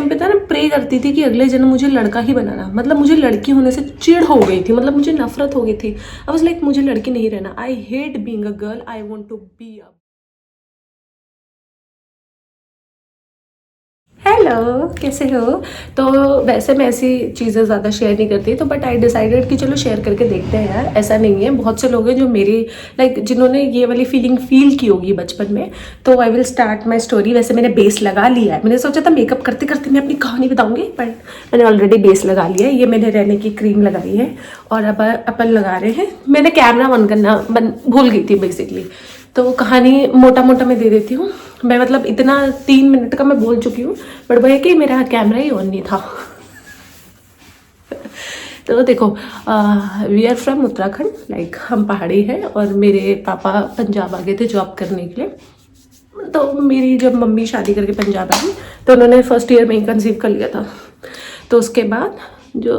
Time पे था ना, प्रे करती थी कि अगले जन्म मुझे लड़का ही बनाना। मतलब मुझे लड़की होने से चिढ़ हो गई थी, मतलब मुझे नफरत हो गई थी। आई वाज लाइक मुझे लड़की नहीं रहना, I hate being a girl, I want to be a. Hello, कैसे हो? तो वैसे मैं ऐसी चीज़ें ज़्यादा शेयर नहीं करती, तो बट आई डिसाइडेड कि चलो शेयर करके देखते हैं यार। ऐसा नहीं है, बहुत से लोग हैं जो मेरी लाइक जिन्होंने ये वाली फीलिंग फील की होगी बचपन में। तो I will start my story. वैसे मैंने बेस लगा लिया है, मैंने सोचा था मेकअप करते करते मैं अपनी कहानी बताऊंगी, बट मैंने ऑलरेडी बेस लगा लिया है। ये मैंने रहने की क्रीम लगाई है और अब अपन लगा रहे हैं। मैंने कैमरा ऑन करना भूल गई थी बेसिकली, तो कहानी मोटा मोटा मैं दे देती हूँ। मैं मतलब इतना 3 मिनट का मैं बोल चुकी हूँ, बट वो है कि मेरा कैमरा ही ऑन नहीं था। तो देखो, we are from Uttarakhand, like हम पहाड़ी हैं और मेरे पापा पंजाब आ गए थे जॉब करने के लिए। तो मेरी जब मम्मी शादी करके पंजाब आई तो उन्होंने फर्स्ट ईयर में ही कंसीव कर लिया था। तो उसके बाद जो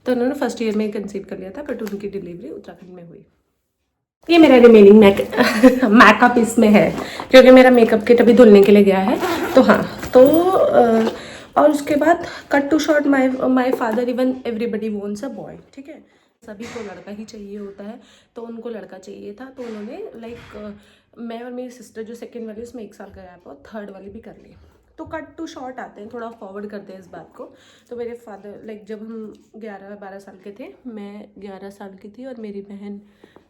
तो उन्होंने फर्स्ट ईयर में ही कंसीव कर लिया था, बट उनकी डिलीवरी उत्तराखंड में हुई। ये मेरा रिमेनिंग मेकअप इसमें है, क्योंकि मेरा मेकअप किट अभी धुलने के लिए गया है। तो हाँ, तो और उसके बाद cut to short, my my father even everybody wants a boy, ठीक है। सभी को लड़का ही चाहिए होता है, तो उनको लड़का चाहिए था। तो उन्होंने लाइक मैं और मेरी सिस्टर जो सेकेंड वाली उसमें 1 साल का गैप और थर्ड वाली भी कर ली। तो कट टू शॉर्ट आते हैं, थोड़ा फॉरवर्ड करते हैं इस बात को। तो मेरे फादर लाइक जब हम 11-12 साल के थे, मैं 11 साल की थी और मेरी बहन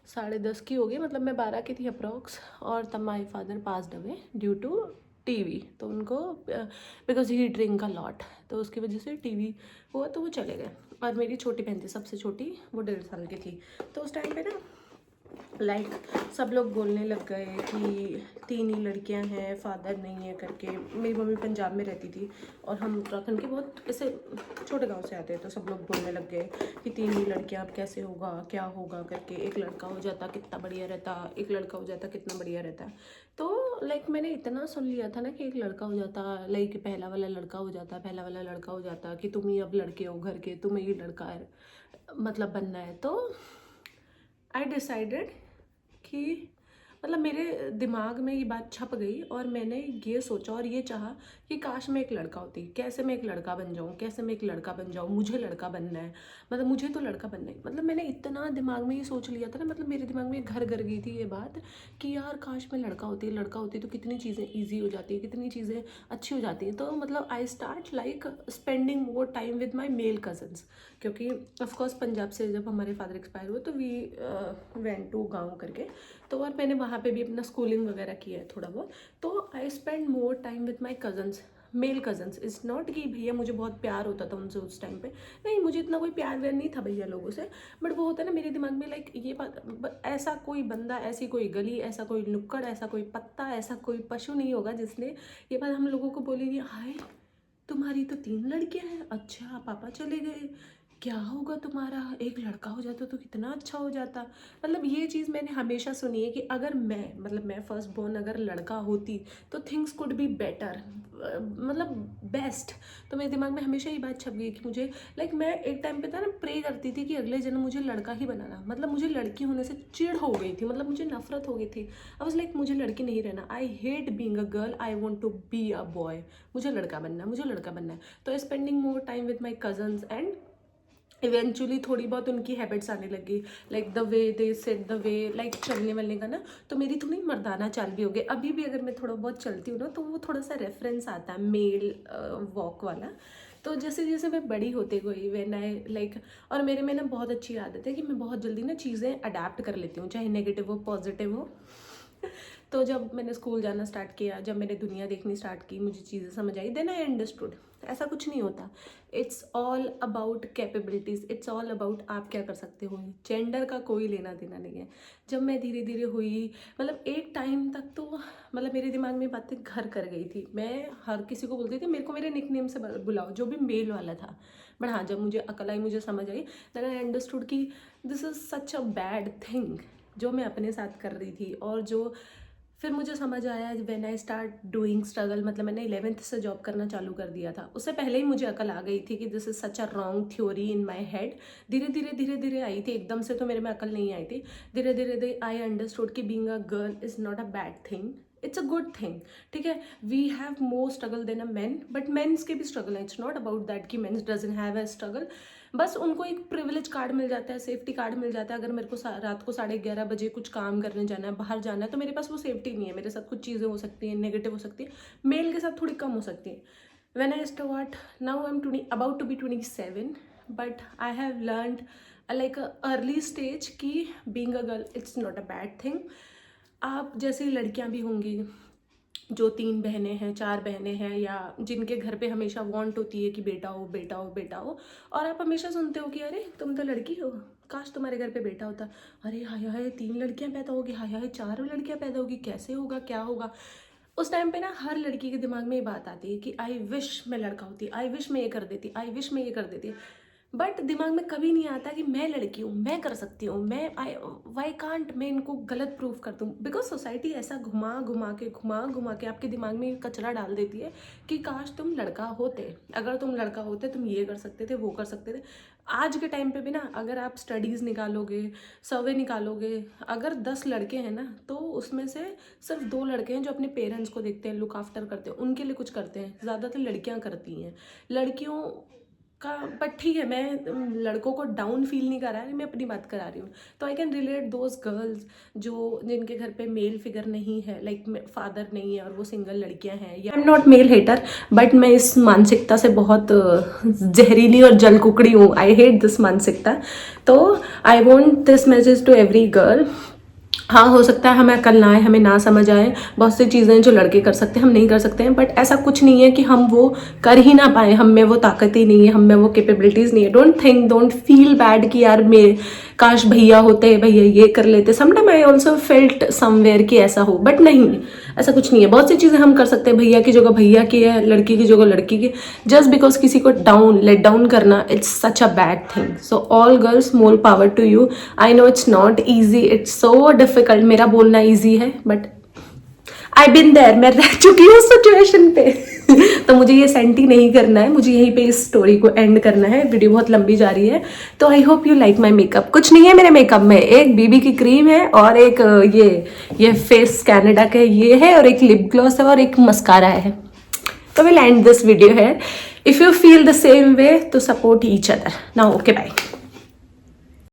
10.5 की हो गई, मतलब मैं 12 की थी अप्रॉक्स। और तब my father passed away due to TV. तो उनको because he drink a lot, तो उसकी वजह से टीवी हुआ तो वो चले गए। और मेरी छोटी बहन थी, सबसे छोटी, वो 1.5 साल की थी। तो उस टाइम पे ना लाइक सब लोग बोलने लग गए कि 3 ही लड़कियां हैं, फादर नहीं है करके। मेरी मम्मी पंजाब में रहती थी और हम उत्तराखंड के बहुत ऐसे छोटे गांव से आते हैं। तो सब लोग बोलने लग गए कि 3 ही लड़कियां, अब कैसे होगा, क्या होगा करके। एक लड़का हो जाता कितना बढ़िया रहता, एक लड़का हो जाता कितना बढ़िया रहता। तो लाइक मैंने इतना सुन लिया था ना कि एक लड़का हो जाता, लाइक पहला वाला लड़का हो जाता, पहला वाला लड़का हो जाता, कि तुम ही अब लड़के हो घर के, तुम्हें ही लड़का है मतलब बनना है। तो आई डिसाइडेड कि मतलब मेरे दिमाग में ये बात छप गई और मैंने ये सोचा और ये चाहा कि काश मैं एक लड़का होती, कैसे मैं एक लड़का बन जाऊँ, कैसे मैं एक लड़का बन जाऊँ, मुझे लड़का बनना है, मतलब मुझे तो लड़का बनना है। मतलब मैंने इतना दिमाग में ये सोच लिया था ना, मतलब मेरे दिमाग में घर कर गई थी ये बात कि यार काश मैं लड़का होती, लड़का होती तो कितनी चीज़ें ईजी हो जाती है, कितनी चीज़ें अच्छी हो जाती हैं। तो मतलब I start like spending more time with my male cousins, क्योंकि ऑफकोर्स पंजाब से जब हमारे फादर एक्सपायर हुए तो वी वेंट टू गाँव करके। तो और मैंने वहाँ पे भी अपना स्कूलिंग वगैरह किया है थोड़ा बहुत। तो I spend more time with my cousins, male cousins. It's not कि भैया मुझे बहुत प्यार होता था उनसे उस टाइम पे, नहीं, मुझे इतना कोई प्यार व्यार नहीं था भैया लोगों से। बट वो होता है ना मेरे दिमाग में लाइक ये बात, ऐसा कोई बंदा, ऐसी कोई गली, ऐसा कोई नुक्कड़, ऐसा कोई पत्ता, ऐसा कोई पशु नहीं होगा जिसने ये बात हम लोगों को बोली नहीं, हाय तुम्हारी तो 3 लड़कियां हैं, अच्छा पापा चले गए, क्या होगा तुम्हारा, एक लड़का हो जाता तो कितना अच्छा हो जाता। मतलब ये चीज़ मैंने हमेशा सुनी है कि अगर मैं मतलब मैं फर्स्ट बोर्न अगर लड़का होती तो थिंग्स कुड बी बेटर, मतलब बेस्ट। तो मेरे दिमाग में हमेशा ये बात छप गई कि मुझे लाइक मैं एक टाइम पे था ना, प्रे करती थी कि अगले जन्म मुझे लड़का ही बनाना। मतलब मुझे लड़की होने से चिढ़ हो गई थी, मतलब मुझे नफरत हो गई थी। आई वाज लाइक मुझे लड़की नहीं रहना, I hate being a girl, I want to be a boy. मुझे लड़का बनना है, मुझे लड़का बनना है। तो spending more time with my cousins and eventually थोड़ी बहुत उनकी हैबिट्स आने लगी, like the way they set, the way like चलने वालने का ना। तो मेरी थोड़ी मर्दाना चाल भी हो गई। अभी भी अगर मैं थोड़ा बहुत चलती हूँ ना तो वो थोड़ा सा रेफरेंस आता है मेल वॉक वाला। तो जैसे जैसे मैं बड़ी होते गई व्हेन आई लाइक, और मेरे में ना बहुत अच्छी आदत है कि मैं बहुत जल्दी ना चीज़ें अडेप्ट कर लेती हूँ, चाहे नेगेटिव हो पॉजिटिव हो। तो जब मैंने स्कूल जाना स्टार्ट किया, जब मैंने दुनिया देखनी स्टार्ट की, मुझे चीज़ें समझ आई, देन आई अंडरस्टूड ऐसा कुछ नहीं होता। It's all about capabilities, it's all about आप क्या कर सकते हो। जेंडर का कोई लेना देना नहीं है। जब मैं धीरे धीरे हुई, मतलब एक टाइम तक तो मतलब मेरे दिमाग में बातें घर कर गई थी। मैं हर किसी को बोलती थी मेरे को मेरे निकनेम से बुलाओ, जो भी मेल वाला था। बट हाँ, जब मुझे अकल आई, मुझे समझ आई, देन आई अंडरस्टूड कि this is such a bad thing जो मैं अपने साथ कर रही थी। और जो फिर मुझे समझ आया when I start doing struggle, मतलब मैंने 11th से जॉब करना चालू कर दिया था। उससे पहले ही मुझे अकल आ गई थी कि this is such a wrong theory in my head. धीरे धीरे आई थी, एकदम से तो मेरे में अकल नहीं आई थी। धीरे धीरे आई अंडरस्टूड कि being a girl is not a bad thing. It's a good thing, ठीक है। We have more struggle than a man, but mens के भी स्ट्रगल है, इट्स नॉट अबाउट दैट कि mens doesn't have a struggle. बस उनको एक privilege card मिल जाता है, सेफ्टी कार्ड मिल जाता है। अगर मेरे को रात को 11:30 बजे कुछ काम करने जाना है, बाहर जाना है, तो मेरे पास वो सेफ्टी नहीं है। मेरे साथ कुछ चीज़ें हो सकती हैं, नेगेटिव हो सकती है, मेल के साथ थोड़ी कम हो सकती है। When I start now I am about to be 27, but I have learned like early stage कि being a girl it's not a bad thing. आप जैसी लड़कियां भी होंगी जो 3 बहनें हैं, 4 बहनें हैं, या जिनके घर पे हमेशा वांट होती है कि बेटा हो बेटा हो बेटा हो, और आप हमेशा सुनते हो कि अरे तुम तो लड़की हो, काश तुम्हारे घर पे बेटा होता। अरे हाय हाय 3 लड़कियां पैदा होगी, हाय हाय 4 लड़कियां पैदा होगी, कैसे होगा, क्या होगा। उस टाइम पे ना हर लड़की के दिमाग में ये बात आती है कि आई विश मैं लड़का होती, आई विश मैं ये कर देती, आई विश मैं ये कर देती। बट दिमाग में कभी नहीं आता कि मैं लड़की हूँ, मैं कर सकती हूँ, मैं वाई कांट मैं इनको गलत प्रूफ कर दूँ। बिकॉज सोसाइटी ऐसा घुमा घुमा के आपके दिमाग में कचरा डाल देती है कि काश तुम लड़का होते, अगर तुम लड़का होते तुम ये कर सकते थे, वो कर सकते थे। आज के टाइम पे भी ना अगर आप स्टडीज़ निकालोगे, सर्वे निकालोगे, अगर 10 लड़के हैं ना तो उसमें से सिर्फ 2 लड़के हैं जो अपने पेरेंट्स को देखते हैं, लुक आफ्टर करते हैं, उनके लिए कुछ करते हैं। ज़्यादातर लड़कियां करती हैं, लड़कियों का। बट ठीक है, मैं लड़कों को डाउन फील नहीं करा रही, मैं अपनी बात करा रही हूँ। तो I can relate those girls जिनके घर पे मेल फिगर नहीं है, लाइक फादर नहीं है और वो सिंगल लड़कियां हैं। या I am not male hater, but मैं इस मानसिकता से बहुत जहरीली और जल कुकड़ी हूँ। आई हेट दिस मानसिकता। तो I want this message to every girl. हाँ, हो सकता है हमें अकल ना आए, हमें ना समझ आए, बहुत सी चीज़ें जो लड़के कर सकते हैं हम नहीं कर सकते हैं, बट ऐसा कुछ नहीं है कि हम वो कर ही ना पाए, हम में वो ताकत ही नहीं है, हम में वो कैपेबिलिटीज़ नहीं है। डोंट फील बैड कि यार मेरे काश भैया होते, भैया ये कर लेते। Sometime I also felt somewhere कि ऐसा हो, बट नहीं, ऐसा कुछ नहीं है। बहुत सी चीज़ें हम कर सकते हैं, भैया की जगह भैया की है, लड़की की जगह लड़की की। जस्ट बिकॉज किसी को लेट डाउन करना, it's such a bad thing. So all girls, more power to you. I know it's not easy, it's so difficult. मेरा बोलना ईजी है, बट आई बिन देयर, मैं रह चुकी हूँ सिचुएशन पे। तो मुझे ये सेंटी नहीं करना है, मुझे यहीं पे इस स्टोरी को एंड करना है। वीडियो बहुत लंबी जा रही है, तो I hope you like my makeup. कुछ नहीं है मेरे मेकअप में, एक बीबी की क्रीम है और एक ये फेस कैनेडा का ये है, और एक लिप ग्लॉस है और एक मस्कारा है। तो विल एंड दिस वीडियो है। If you feel the same way तो support each other. Now okay, bye.